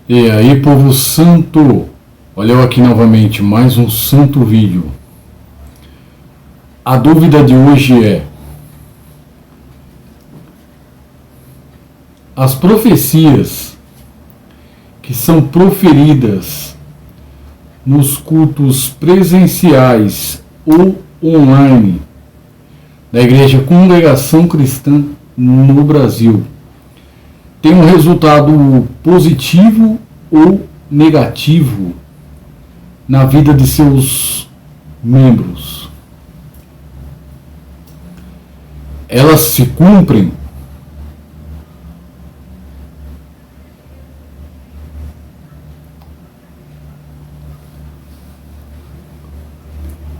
E aí, povo santo, olha eu aqui novamente, mais um santo vídeo. A dúvida de hoje é: as profecias que são proferidas nos cultos presenciais ou online da Igreja Congregação Cristã no Brasil tem um resultado positivo ou negativo na vida de seus membros? Elas se cumprem?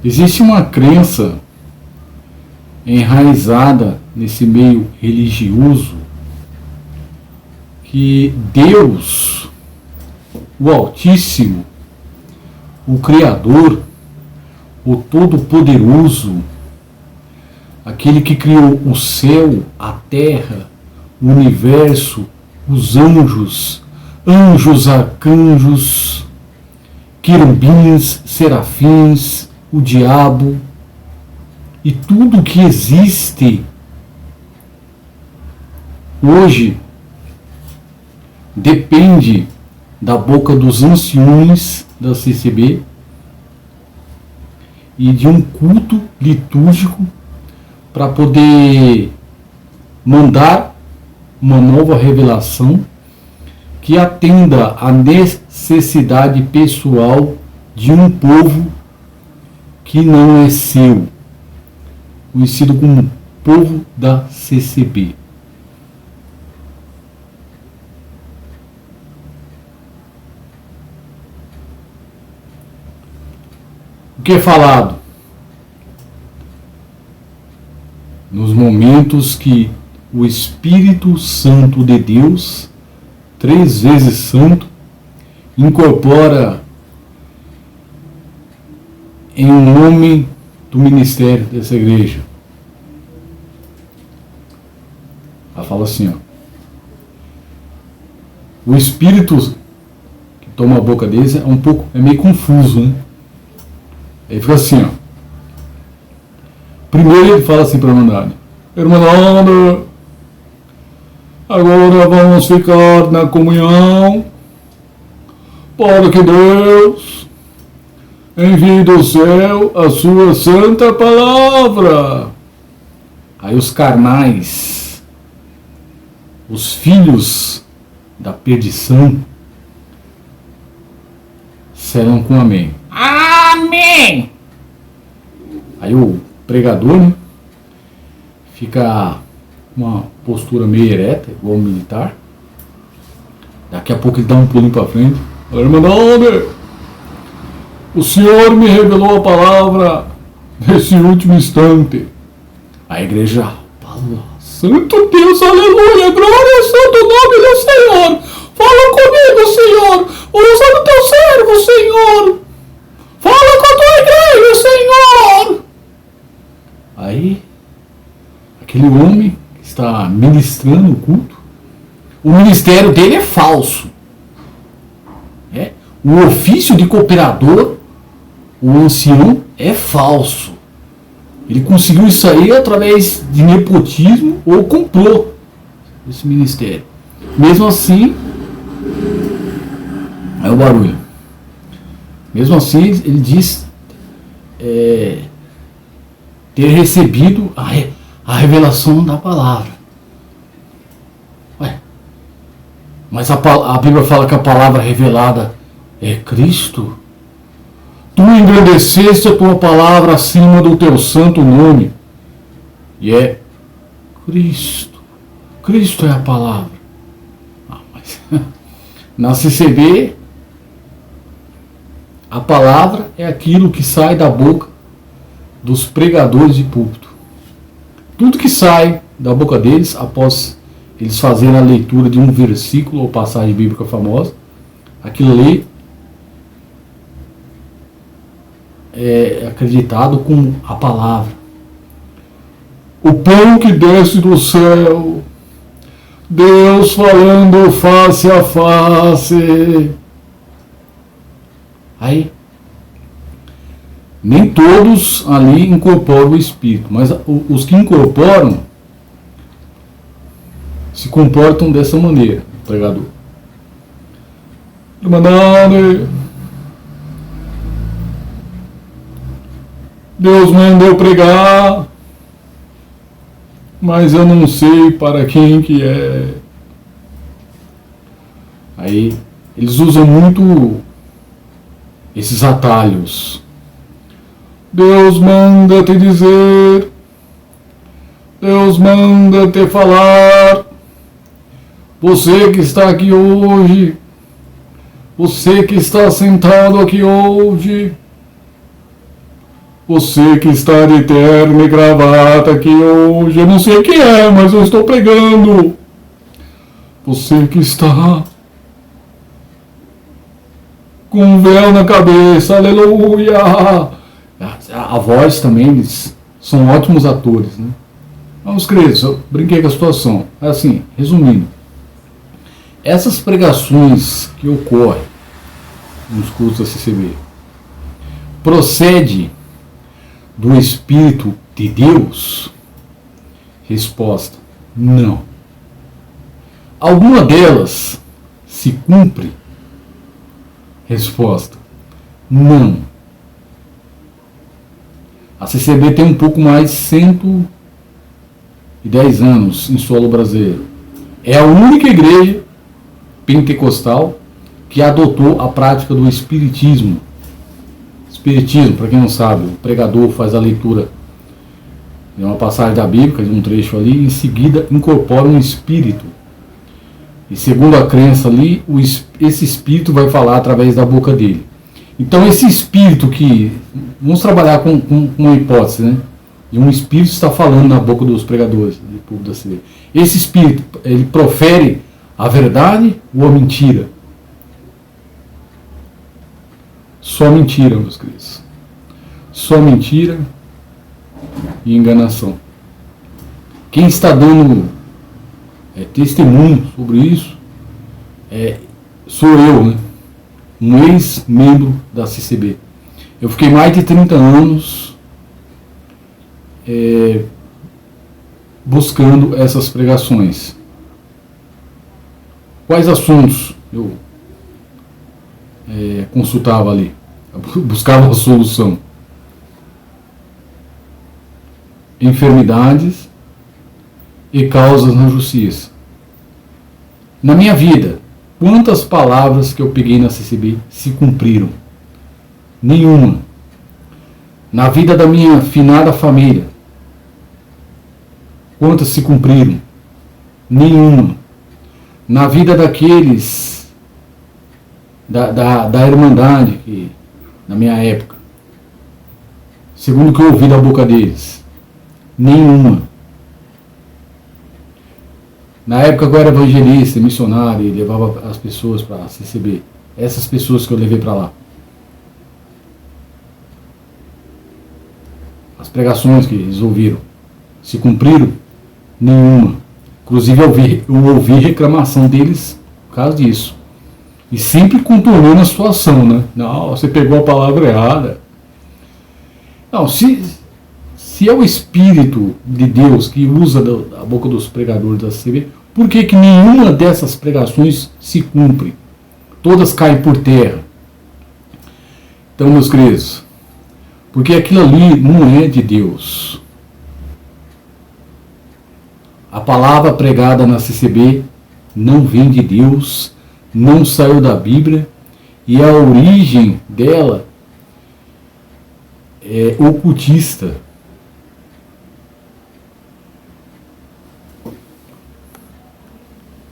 Existe uma crença enraizada nesse meio religioso que Deus, o Altíssimo, o Criador, o Todo-Poderoso, aquele que criou o céu, a terra, o universo, os anjos, arcanjos, querubins, serafins, o diabo e tudo que existe hoje depende da boca dos anciões da CCB e de um culto litúrgico para poder mandar uma nova revelação que atenda à necessidade pessoal de um povo que não é seu, conhecido como povo da CCB. O que é falado? Nos momentos que o Espírito Santo de Deus, 3 vezes santo, incorpora em um homem do ministério dessa igreja. Ela fala assim, ó: o Espírito que toma a boca deles é meio confuso, né? Aí fica assim, ó. Primeiro ele fala assim para a Irmandade: Irmandade, agora vamos ficar na comunhão para que Deus envie do céu a sua santa palavra. Aí os carnais, os filhos da perdição, selam com amém. Amém! Aí o pregador, né, fica uma postura meio ereta, igual um militar. Daqui a pouco ele dá um pulinho para frente. Irmandade, o Senhor me revelou a palavra nesse último instante. A igreja fala: Santo Deus, aleluia, glória ao santo nome do Senhor. Fala comigo, Senhor. Usa o teu servo, Senhor. Fala com a tua igreja, Senhor. Aí, aquele homem que está ministrando o culto, o ministério dele é falso. O ofício de cooperador, o ancião, é falso. Ele conseguiu isso aí através de nepotismo ou comprou esse ministério. Mesmo assim, é o barulho. Mesmo assim, ele diz ter recebido a revelação da palavra. Ué, mas a Bíblia fala que a palavra revelada é Cristo. Tu engrandeceste a tua palavra acima do teu santo nome. E é Cristo. Cristo é a palavra. Mas na CCB, a palavra é aquilo que sai da boca dos pregadores de púlpito. Tudo que sai da boca deles, após eles fazerem a leitura de um versículo ou passagem bíblica famosa, aquilo ali é acreditado como a palavra. O pão que desce do céu, Deus falando face a face. Aí, nem todos ali incorporam o Espírito, mas os que incorporam se comportam dessa maneira, pregador. Irmandade, Deus mandou pregar, mas eu não sei para quem que é. Aí eles usam muito esses atalhos. Deus manda te dizer, Deus manda te falar. Você que está aqui hoje, você que está sentado aqui hoje, você que está de terno e gravata aqui hoje, eu não sei quem é, mas eu estou pregando. Você que está com um véu na cabeça, aleluia. A voz também, eles são ótimos atores, né? Vamos crer, eu brinquei com a situação. Assim, resumindo, essas pregações que ocorrem nos cultos da CCB procede do Espírito de Deus? Resposta: não. Alguma delas se cumpre? Resposta: não. A CCB tem um pouco mais de 110 anos em solo brasileiro. É a única igreja pentecostal que adotou a prática do espiritismo. Espiritismo, para quem não sabe, o pregador faz a leitura de uma passagem da Bíblia, de um trecho ali, e em seguida incorpora um espírito. E segundo a crença ali, esse espírito vai falar através da boca dele. Então esse espírito que... Vamos trabalhar com uma hipótese, né? E um espírito está falando na boca dos pregadores do povo da CCB. Esse espírito, ele profere a verdade ou a mentira? Só mentira, meus queridos. Só mentira e enganação. Quem está dando testemunho sobre isso sou eu, né? Um ex-membro da CCB. Eu fiquei mais de 30 anos buscando essas pregações. Quais assuntos eu consultava ali? Eu buscava a solução. Enfermidades e causas na justiça. Na minha vida, quantas palavras que eu peguei na CCB se cumpriram? Nenhuma. Na vida da minha finada família, quantas se cumpriram? Nenhuma. Na vida daqueles da Irmandade, que, na minha época, segundo o que eu ouvi da boca deles, nenhuma. Na época que eu era evangelista, missionário, e levava as pessoas para a CCB, essas pessoas que eu levei para lá, as pregações que eles ouviram se cumpriram? Nenhuma. Inclusive eu ouvi reclamação deles por causa disso. E sempre contornando a situação, né? Não, você pegou a palavra errada. Não, se é o Espírito de Deus que usa a boca dos pregadores da CCB, por que nenhuma dessas pregações se cumpre? Todas caem por terra. Então, meus queridos, porque aquilo ali não é de Deus. A palavra pregada na CCB não vem de Deus, não saiu da Bíblia, e a origem dela é ocultista.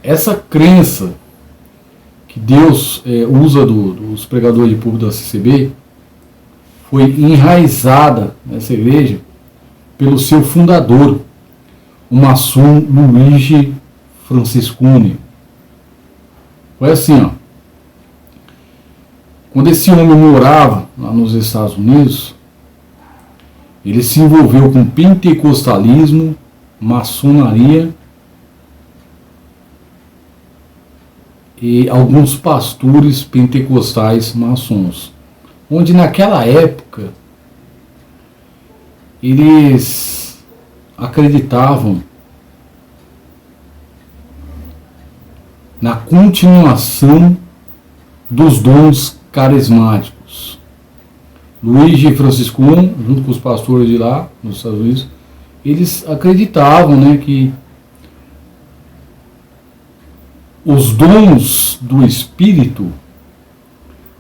Essa crença que Deus usa dos pregadores de público da CCB foi enraizada nessa igreja pelo seu fundador, o maçom Luigi Francescuni. Foi assim, ó. Quando esse homem morava lá nos Estados Unidos, ele se envolveu com pentecostalismo, maçonaria e alguns pastores pentecostais maçons, onde naquela época eles acreditavam na continuação dos dons carismáticos. Luigi Franciscon, junto com os pastores de lá, nos Estados Unidos, eles acreditavam, né, que os dons do Espírito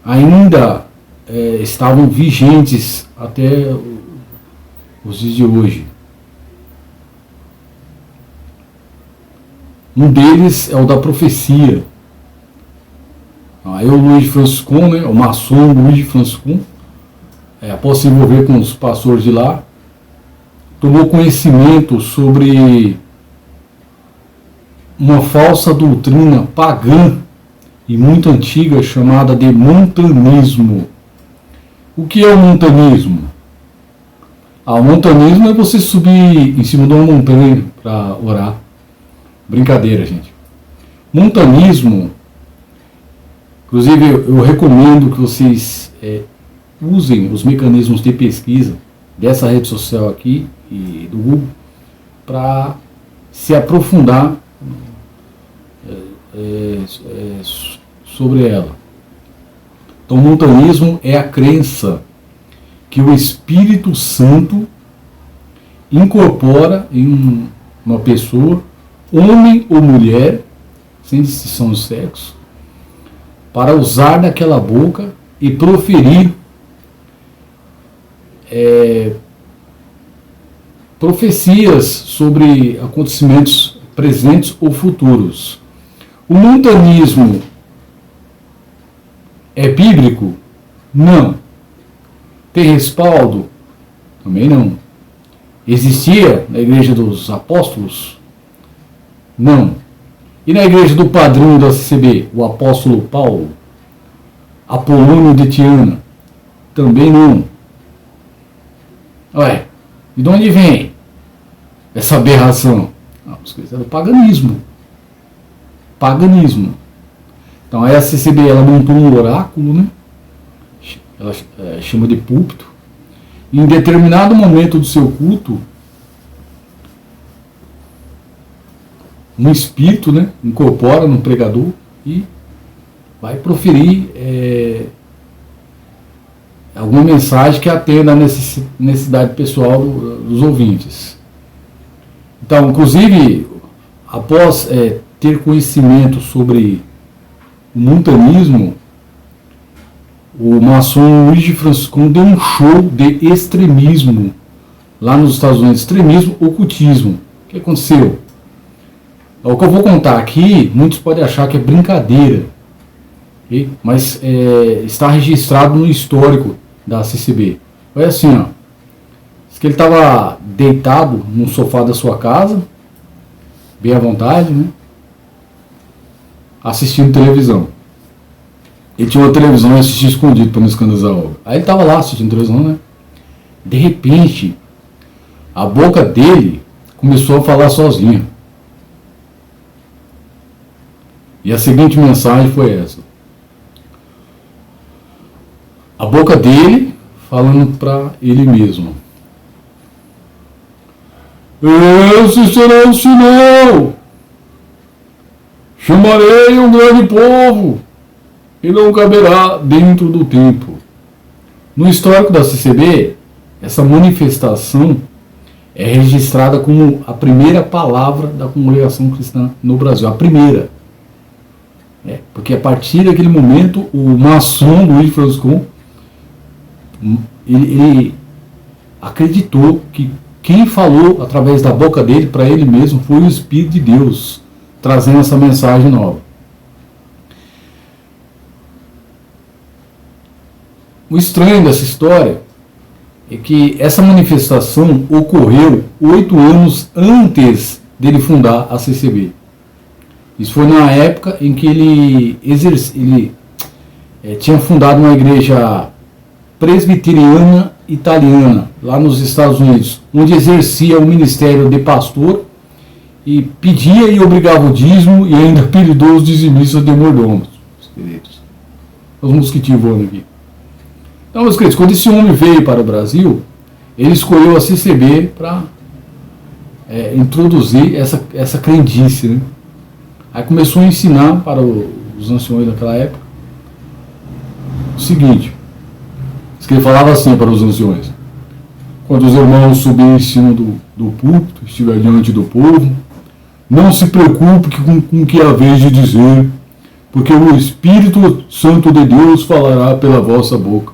ainda estavam vigentes até os dias de hoje. Um deles é o da profecia. Aí o Luigi Franciscon, né, o maçom Luigi Franciscon, após se envolver com os pastores de lá, tomou conhecimento sobre uma falsa doutrina pagã e muito antiga chamada de montanismo. O que é o montanismo? O montanismo é você subir em cima de uma montanha para orar. Brincadeira, gente. Montanismo, inclusive eu recomendo que vocês usem os mecanismos de pesquisa dessa rede social aqui e do Google para se aprofundar sobre ela. Então, o montanismo é a crença que o Espírito Santo incorpora em uma pessoa, homem ou mulher, sem distinção de sexo, para usar daquela boca e proferir profecias sobre acontecimentos presentes ou futuros. O montanismo é bíblico? Não. Tem respaldo? Também não. Existia na igreja dos apóstolos? Não. E na igreja do padrinho da CCB, o apóstolo Paulo? Apolônio de Tiana? Também não. Ué, e de onde vem essa aberração? É do paganismo. Paganismo. Então a CCB ela montou um oráculo, né? Ela chama de púlpito. E em determinado momento do seu culto, um espírito, né, incorpora no pregador e vai proferir alguma mensagem que atenda à necessidade pessoal dos ouvintes. Então, inclusive, após ter conhecimento sobre o montanismo, o maçom Luigi Franciscon deu um show de extremismo lá nos Estados Unidos. Extremismo, ocultismo. O que aconteceu? O que eu vou contar aqui, muitos podem achar que é brincadeira, okay? Mas está registrado no histórico da CCB. Foi assim, ó. Diz que ele estava deitado no sofá da sua casa, bem à vontade, né? Assistindo televisão. Ele tinha uma televisão e assistia escondido para não escandalizar a obra. Aí ele estava lá assistindo televisão, né? De repente, a boca dele começou a falar sozinha. E a seguinte mensagem foi essa. A boca dele falando para ele mesmo. Esse será o sinal. Chamarei um grande povo e não caberá dentro do tempo. No histórico da CCB, essa manifestação é registrada como a primeira palavra da congregação cristã no Brasil. A primeira. Porque a partir daquele momento, o maçom Luigi Franciscon, ele acreditou que quem falou através da boca dele para ele mesmo foi o Espírito de Deus, trazendo essa mensagem nova. O estranho dessa história é que essa manifestação ocorreu 8 anos antes dele fundar a CCB. Isso foi na época em que ele tinha fundado uma igreja presbiteriana italiana, lá nos Estados Unidos, onde exercia o ministério de pastor e pedia e obrigava o dízimo e ainda apelidou os dizimistas de mordomos, queridos. Os mosquitinhos voando aqui. Então, meus queridos, quando esse homem veio para o Brasil, ele escolheu a CCB para introduzir essa crendice, né? Aí começou a ensinar para os anciões daquela época o seguinte, que ele falava assim para os anciões: quando os irmãos subirem em cima do púlpito, estiver diante do povo, não se preocupe com o que há vez de dizer, porque o Espírito Santo de Deus falará pela vossa boca.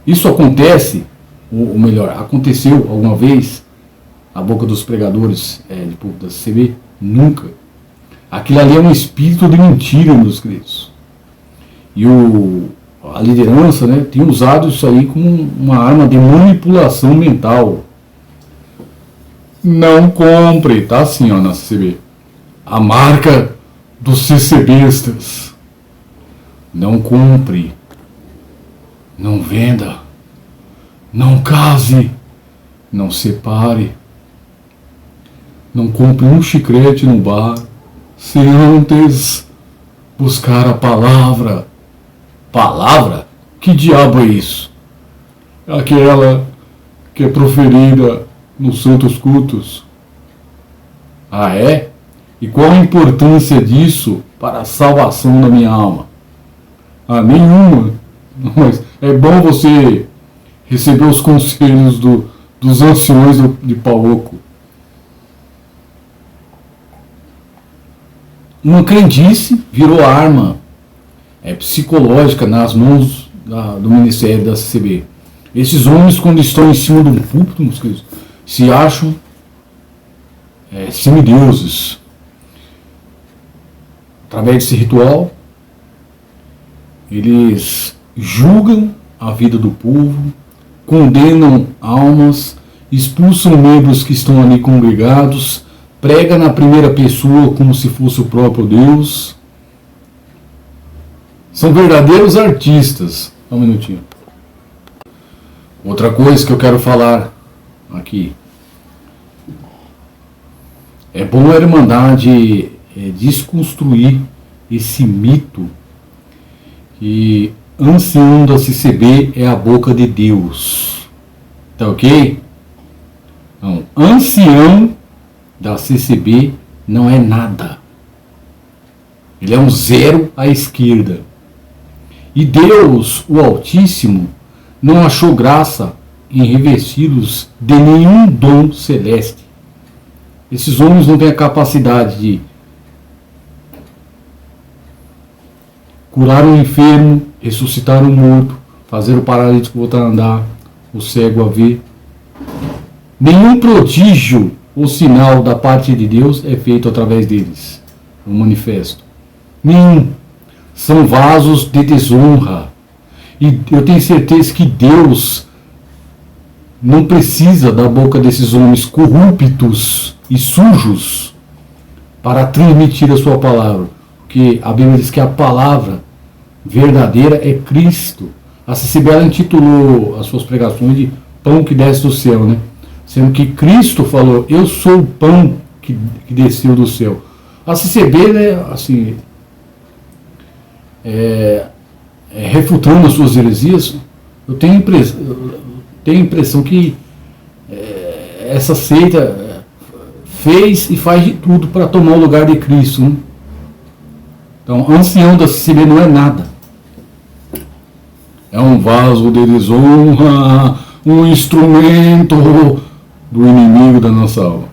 Isso acontece, ou melhor, aconteceu alguma vez na boca dos pregadores de púlpito da CCB? Nunca. Aquilo ali é um espírito de mentira, meus queridos. E a liderança, né, tem usado isso aí como uma arma de manipulação mental. Não compre, tá assim, ó, na CCB. A marca dos CCBistas. Não compre. Não venda. Não case. Não separe. Não compre um chiclete no bar sem antes buscar a palavra. Palavra? Que diabo é isso? Aquela que é proferida nos santos cultos. Ah, é? E qual a importância disso para a salvação da minha alma? Ah, nenhuma. Mas é bom você receber os conselhos dos anciões de Pauoco. Uma crendice virou arma psicológica nas mãos do Ministério da CCB. Esses homens, quando estão em cima do púlpito, se acham semideuses. Através desse ritual, eles julgam a vida do povo, condenam almas, expulsam membros que estão ali congregados, prega na primeira pessoa como se fosse o próprio Deus. São verdadeiros artistas. Só um minutinho. Outra coisa que eu quero falar aqui. É bom a Irmandade desconstruir esse mito que ancião da CCB é a boca de Deus. Tá ok? Não, ancião da CCB não é nada. Ele é um zero à esquerda. E Deus, o Altíssimo, não achou graça em revesti-los de nenhum dom celeste. Esses homens não têm a capacidade de curar um enfermo, ressuscitar um morto, fazer o paralítico voltar a andar, o cego a ver. Nenhum prodígio ou sinal da parte de Deus é feito através deles, no manifesto. Nenhum. São vasos de desonra. E eu tenho certeza que Deus não precisa da boca desses homens corruptos e sujos para transmitir a sua palavra. Porque a Bíblia diz que a palavra verdadeira é Cristo. A CCB intitulou as suas pregações de pão que desce do céu, né? Sendo que Cristo falou: eu sou o pão que desceu do céu. A CCB, né, assim, refutando as suas heresias, eu tenho a impressão que essa seita fez e faz de tudo para tomar o lugar de Cristo, né? Então, ancião da CCB não é nada. É um vaso de desonra, um instrumento do inimigo da nossa alma.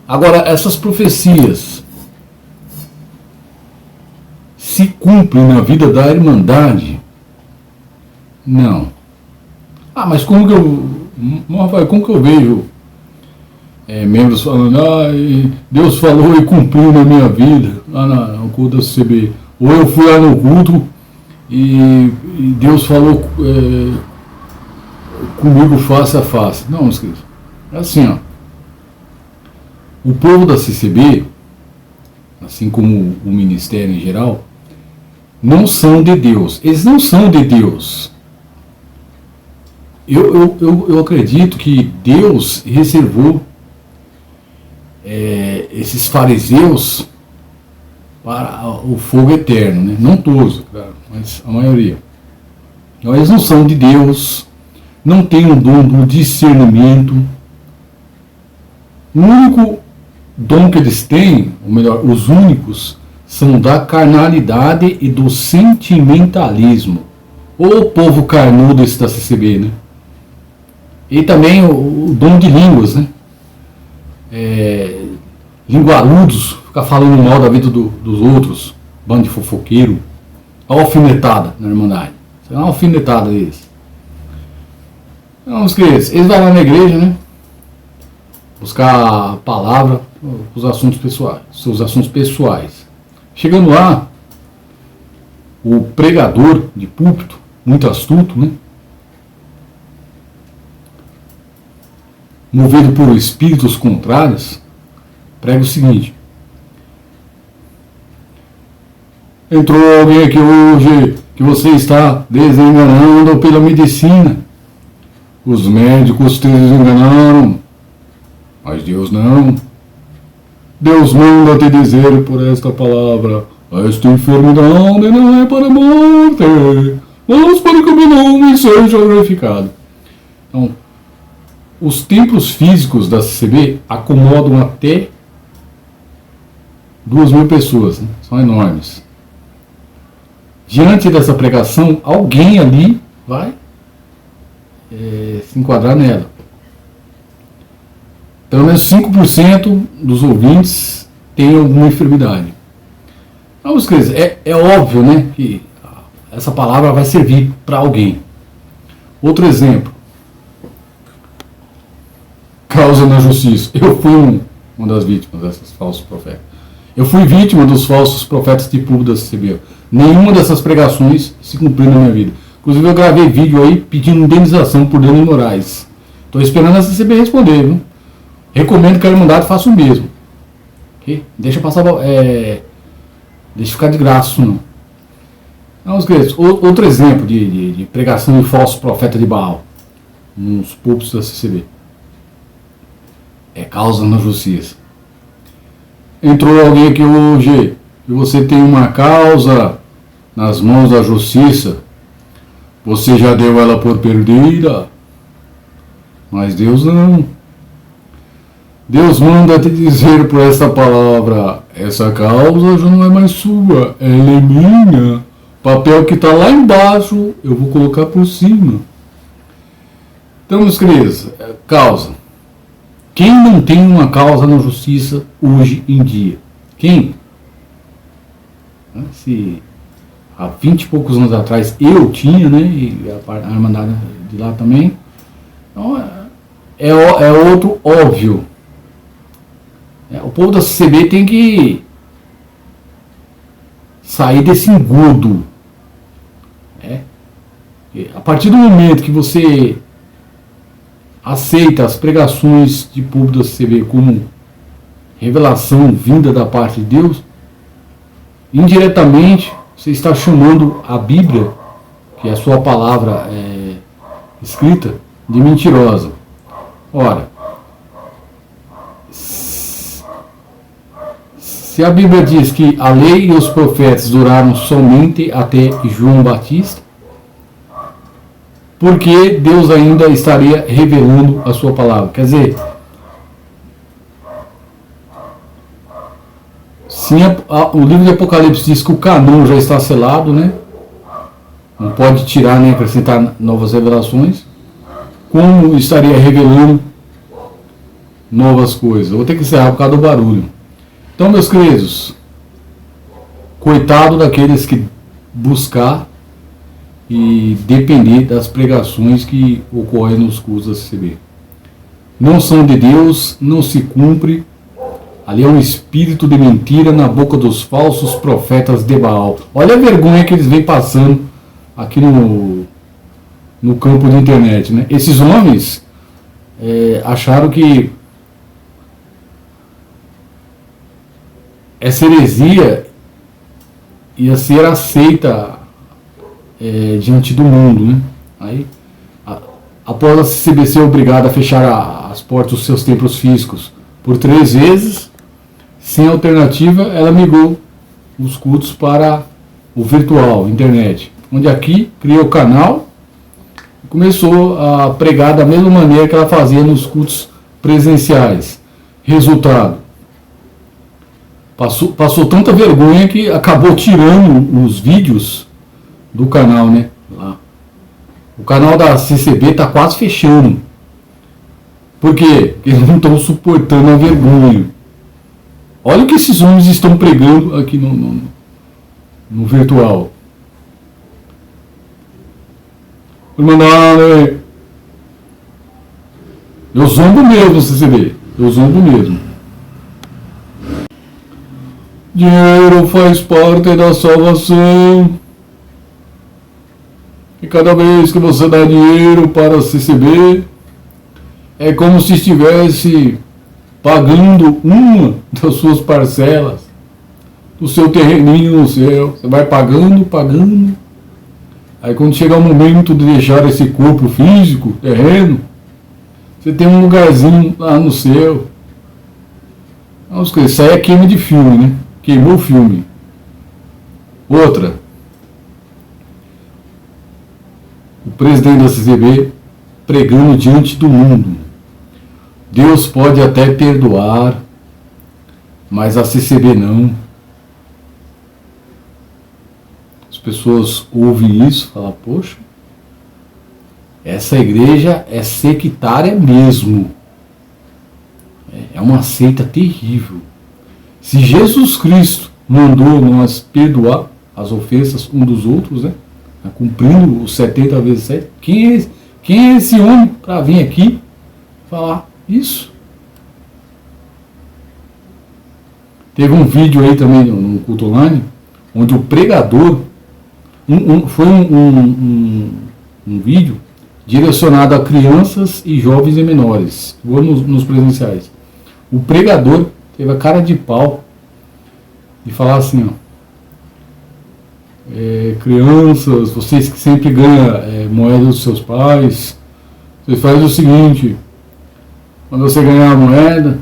Agora, essas profecias se cumprem na vida da Irmandade? Não. Ah, mas como que eu vejo membros falando: Deus falou e cumpriu na minha vida, lá no culto da CCB. Ou eu fui lá no culto e Deus falou comigo face a face. Não, meus queridos. É assim, ó. O povo da CCB, assim como o ministério em geral, não são de Deus. Eles não são de Deus. Eu acredito que Deus reservou esses fariseus para o fogo eterno, né? Não todos, claro, mas a maioria. Então, eles não são de Deus, não têm o dom do discernimento. O único dom que eles têm, ou melhor, os únicos, são da carnalidade e do sentimentalismo. O povo carnudo esse da CCB, né? E também o dom de línguas, né? Linguarudos, ficar falando mal da vida dos outros, bando de fofoqueiro, a alfinetada na Irmandade. Isso é uma alfinetada deles. Então, eles vão lá na igreja, né? Buscar a palavra, os assuntos pessoais, seus assuntos pessoais. Chegando lá, o pregador de púlpito, muito astuto, né? Movido por espíritos contrários, prega o seguinte: entrou alguém aqui hoje que você está desenganando pela medicina. Os médicos te desenganaram, mas Deus não. Deus manda te dizer por esta palavra: esta enfermidade não é para a morte, mas para que o meu nome seja glorificado. Então, os templos físicos da CCB acomodam até 2.000 pessoas, né? São enormes. Diante dessa pregação, alguém ali vai se enquadrar nela. Pelo menos 5% dos ouvintes têm alguma enfermidade. Então, é óbvio, né, que essa palavra vai servir para alguém. Outro exemplo. Causa na justiça. Eu fui uma das vítimas desses falsos profetas. Eu fui vítima dos falsos profetas de público da CCB. Nenhuma dessas pregações se cumpriu na minha vida. Inclusive eu gravei vídeo aí pedindo indenização por danos morais. Estou esperando a CCB responder, viu? Recomendo que a Irmandade faça o mesmo. Okay? Deixa passar. Deixa ficar de graça, não. Vamos, queridos. Outro exemplo de pregação de falso profeta de Baal nos púlpitos da CCB. É causa na justiça. Entrou alguém aqui hoje e você tem uma causa nas mãos da justiça. Você já deu ela por perdida. Mas Deus não. Deus manda te dizer por essa palavra: essa causa já não é mais sua, ela é minha. O papel que está lá embaixo eu vou colocar por cima. Então, meus queridos, causa. Quem não tem uma causa na justiça hoje em dia? Quem? Se há 20 e poucos anos atrás eu tinha, né? E a Irmandade de lá também. Então, é outro óbvio. O povo da CCB tem que sair desse engodo. A partir do momento que você aceita as pregações de público da CCB como revelação vinda da parte de Deus, indiretamente você está chamando a Bíblia, que é a sua palavra escrita, de mentirosa. Ora, se a Bíblia diz que a lei e os profetas duraram somente até João Batista, porque Deus ainda estaria revelando a sua palavra? Quer dizer, sim, o livro de Apocalipse diz que o canon já está selado, né? Não pode tirar nem acrescentar novas revelações. Como estaria revelando novas coisas? Eu vou ter que encerrar por causa do barulho. Então, meus queridos, coitado daqueles que buscar e depender das pregações que ocorrem nos cultos da CCB. Não são de Deus, não se cumpre. Ali é um espírito de mentira na boca dos falsos profetas de Baal. Olha a vergonha que eles vêm passando aqui no campo de internet, né? Esses homens acharam que essa heresia ia ser aceita diante do mundo, né? Aí após a CCB ser obrigada a fechar as portas dos seus templos físicos por 3 vezes, sem alternativa, ela migrou os cultos para o virtual, internet, onde aqui criou o canal e começou a pregar da mesma maneira que ela fazia nos cultos presenciais. Resultado, passou tanta vergonha que acabou tirando os vídeos do canal, né? Lá. O canal da CCB está quase fechando. Por quê? Porque eles não estão suportando a vergonha. Olha o que esses homens estão pregando aqui no virtual. Eu zombo mesmo, CCB. Eu zombo mesmo. Dinheiro faz parte da salvação. E cada vez que você dá dinheiro para a CCB, é como se estivesse pagando uma das suas parcelas do seu terreninho no céu. Você vai pagando, pagando. Aí quando chega o momento de deixar esse corpo físico, terreno, você tem um lugarzinho lá no céu. Isso aí é queima de filme, né? Queimou o filme. Outra. O presidente da CCB pregando diante do mundo. Deus pode até perdoar, mas a CCB não. As pessoas ouvem isso e falam, poxa, essa igreja é sectária mesmo. É uma seita terrível. Se Jesus Cristo mandou nós perdoar as ofensas um dos outros, né? Cumprindo os 70 vezes 7, quem é esse homem para vir aqui falar isso? Teve um vídeo aí também no culto online, onde o pregador, foi um vídeo direcionado a crianças e jovens e menores, igual nos presenciais. O pregador teve a cara de pau de falar assim, ó, crianças, vocês que sempre ganham moeda dos seus pais, vocês fazem o seguinte, quando você ganhar a moeda,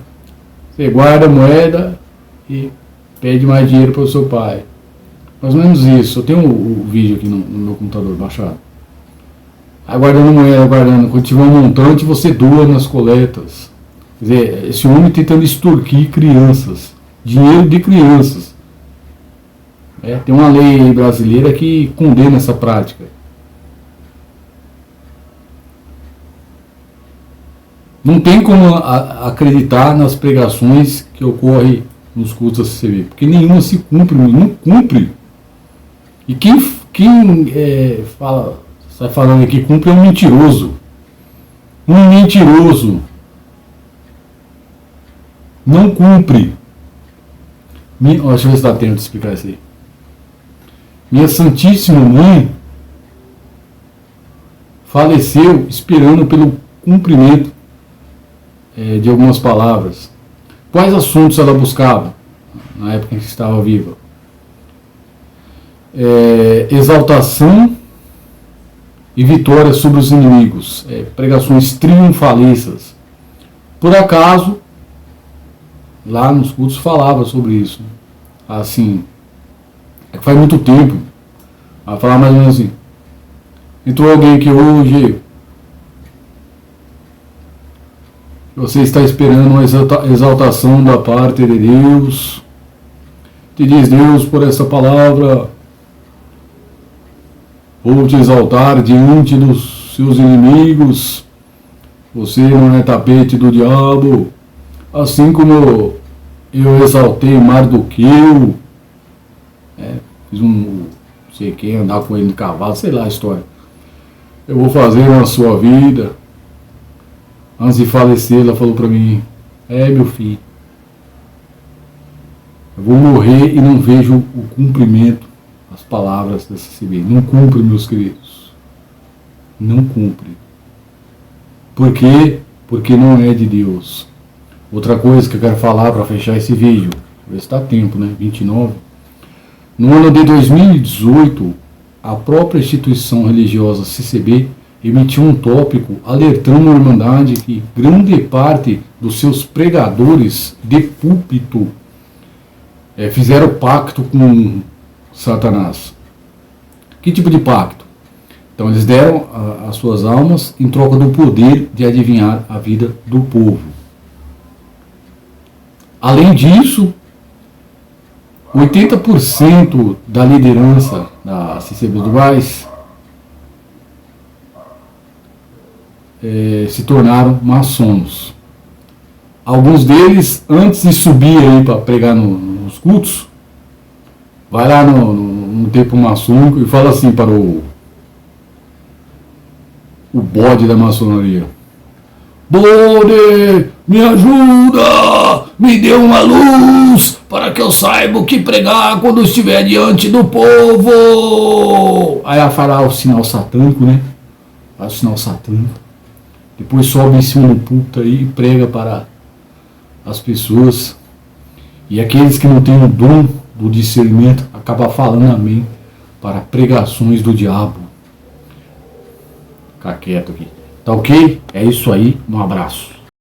você guarda a moeda e pede mais dinheiro para o seu pai. Mais ou menos isso. Eu tenho o vídeo aqui no meu computador baixado. Aí guardando moeda, guardando, quando tiver um montante, você doa nas coletas. Quer dizer, esse homem tentando extorquir crianças, dinheiro de crianças. Tem uma lei brasileira que condena essa prática. Não tem como acreditar nas pregações que ocorrem nos cultos da CCB, porque nenhuma se cumpre, não cumpre. E quem está falando aqui cumpre é um mentiroso. Um mentiroso. Não cumpre. Deixa eu ver se dá tempo de explicar isso aí. Minha Santíssima Mãe faleceu esperando pelo cumprimento de algumas palavras. Quais assuntos ela buscava na época em que estava viva? Exaltação e vitória sobre os inimigos, pregações triunfalistas. Por acaso, lá nos cultos falava sobre isso. Assim, faz muito tempo. Vai falar mais ou menos assim. Entrou alguém aqui hoje, você está esperando uma exaltação da parte de Deus. Te diz Deus por essa palavra, vou te exaltar diante dos seus inimigos. Você não é tapete do diabo, assim como eu exaltei Mardoqueu. Fiz não sei quem, andar com ele no cavalo, sei lá a história. Eu vou fazer na sua vida. Antes de falecer, ela falou para mim, meu filho, eu vou morrer e não vejo o cumprimento, as palavras da CCB. Não cumpre, meus queridos. Não cumpre. Por quê? Porque não é de Deus. Outra coisa que eu quero falar para fechar esse vídeo, ver se dá tempo, né? 29. No ano de 2018, a própria instituição religiosa CCB emitiu um tópico alertando a Irmandade que grande parte dos seus pregadores de púlpito fizeram pacto com Satanás. Que tipo de pacto? Então eles deram as suas almas em troca do poder de adivinhar a vida do povo. Além disso, 80% da liderança da CCB do Vaz se tornaram maçons. Alguns deles, antes de subir aí para pregar nos cultos, vai lá no templo maçônico e fala assim para o bode da maçonaria: Bode, me ajuda, me dê uma luz para que eu saiba o que pregar quando estiver diante do povo. Aí ela fará o sinal satânico, né? Faz o sinal satânico. Depois sobe em cima do púlpito aí e prega para as pessoas. E aqueles que não têm o dom do discernimento acabam falando amém para pregações do diabo. Ficar quieto aqui. Tá ok? É isso aí. Um abraço.